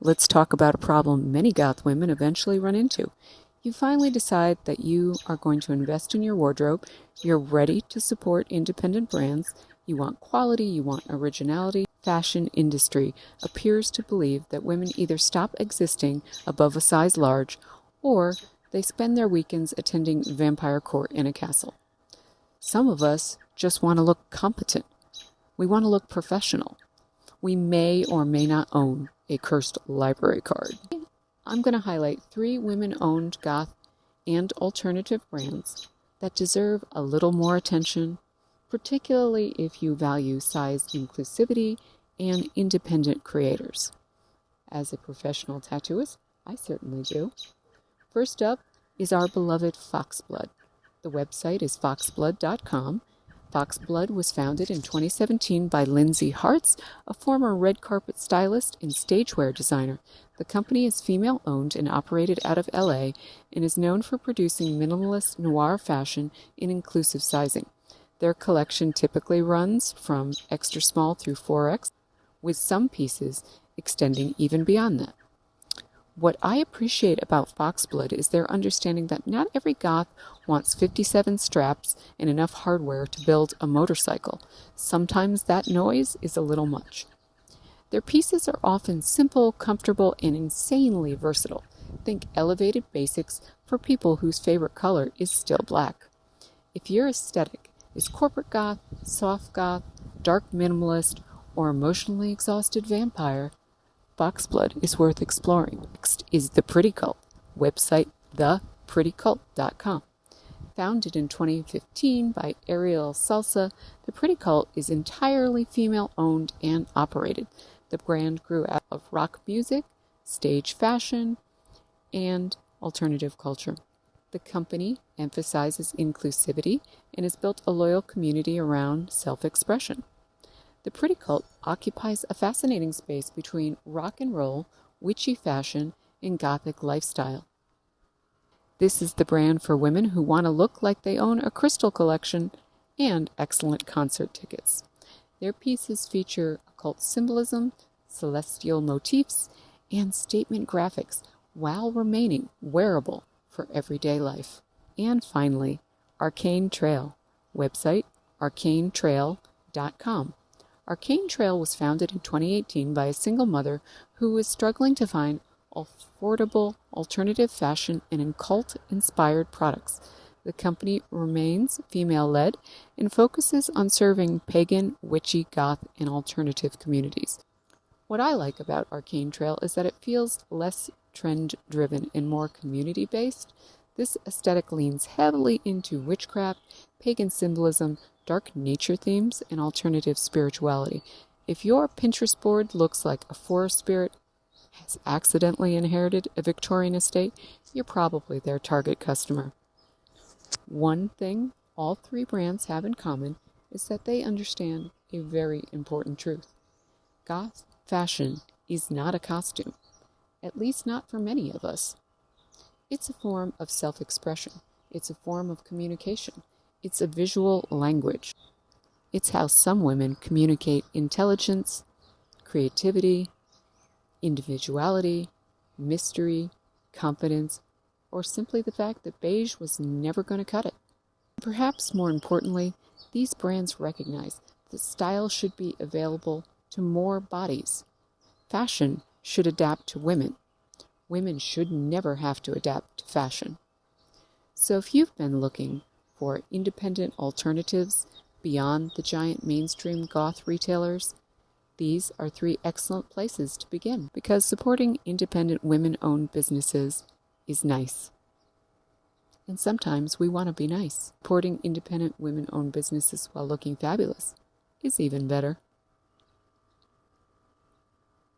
let's talk about a problem many goth women eventually run into. You finally decide that you are going to invest in your wardrobe, you're ready to support independent brands, you want quality, you want originality. Fashion industry appears to believe that women either stop existing above a size large, or they spend their weekends attending vampire court in a castle. Some of us just want to look competent. We want to look professional. We may or may not own a cursed library card. I'm going to highlight 3 women-owned goth and alternative brands that deserve a little more attention, particularly if you value size inclusivity and independent creators. As a professional tattooist, I certainly do. First up is our beloved Foxblood. The website is foxblood.com. Foxblood was founded in 2017 by Lindsay Hartz, a former red carpet stylist and stagewear designer. The company is female-owned and operated out of LA and is known for producing minimalist noir fashion in inclusive sizing. Their collection typically runs from extra small through 4X, with some pieces extending even beyond that. What I appreciate about Foxblood is their understanding that not every goth wants 57 straps and enough hardware to build a motorcycle. Sometimes that noise is a little much. Their pieces are often simple, comfortable, and insanely versatile. Think elevated basics for people whose favorite color is still black. If your aesthetic is corporate goth, soft goth, dark minimalist, or emotionally exhausted vampire, Foxblood is worth exploring. Next is The Pretty Cult, website theprettycult.com. Founded in 2015 by Ariel Salsa, The Pretty Cult is entirely female-owned and operated. The brand grew out of rock music, stage fashion, and alternative culture. The company emphasizes inclusivity and has built a loyal community around self-expression. The Pretty Cult occupies a fascinating space between rock and roll, witchy fashion, and gothic lifestyle. This is the brand for women who want to look like they own a crystal collection and excellent concert tickets. Their pieces feature occult symbolism, celestial motifs, and statement graphics while remaining wearable for everyday life. And finally, Arcane Trail, website arcanetrail.com. Arcane Trail was founded in 2018 by a single mother who was struggling to find affordable alternative fashion and occult-inspired products. The company remains female-led and focuses on serving pagan, witchy, goth, and alternative communities. What I like about Arcane Trail is that it feels less trend-driven and more community-based. This aesthetic leans heavily into witchcraft, pagan symbolism, dark nature themes, and alternative spirituality. If your Pinterest board looks like a forest spirit has accidentally inherited a Victorian estate, you're probably their target customer. One thing all 3 brands have in common is that they understand a very important truth. Goth fashion is not a costume, at least not for many of us. It's a form of self-expression. It's a form of communication. It's a visual language. It's how some women communicate intelligence, creativity, individuality, mystery, confidence, or simply the fact that beige was never going to cut it. Perhaps more importantly, these brands recognize that style should be available to more bodies. Fashion should adapt to women. Women should never have to adapt to fashion. So if you've been looking for independent alternatives beyond the giant mainstream goth retailers, these are 3 excellent places to begin, because supporting independent women-owned businesses is nice. And sometimes we want to be nice. Supporting independent women-owned businesses while looking fabulous is even better.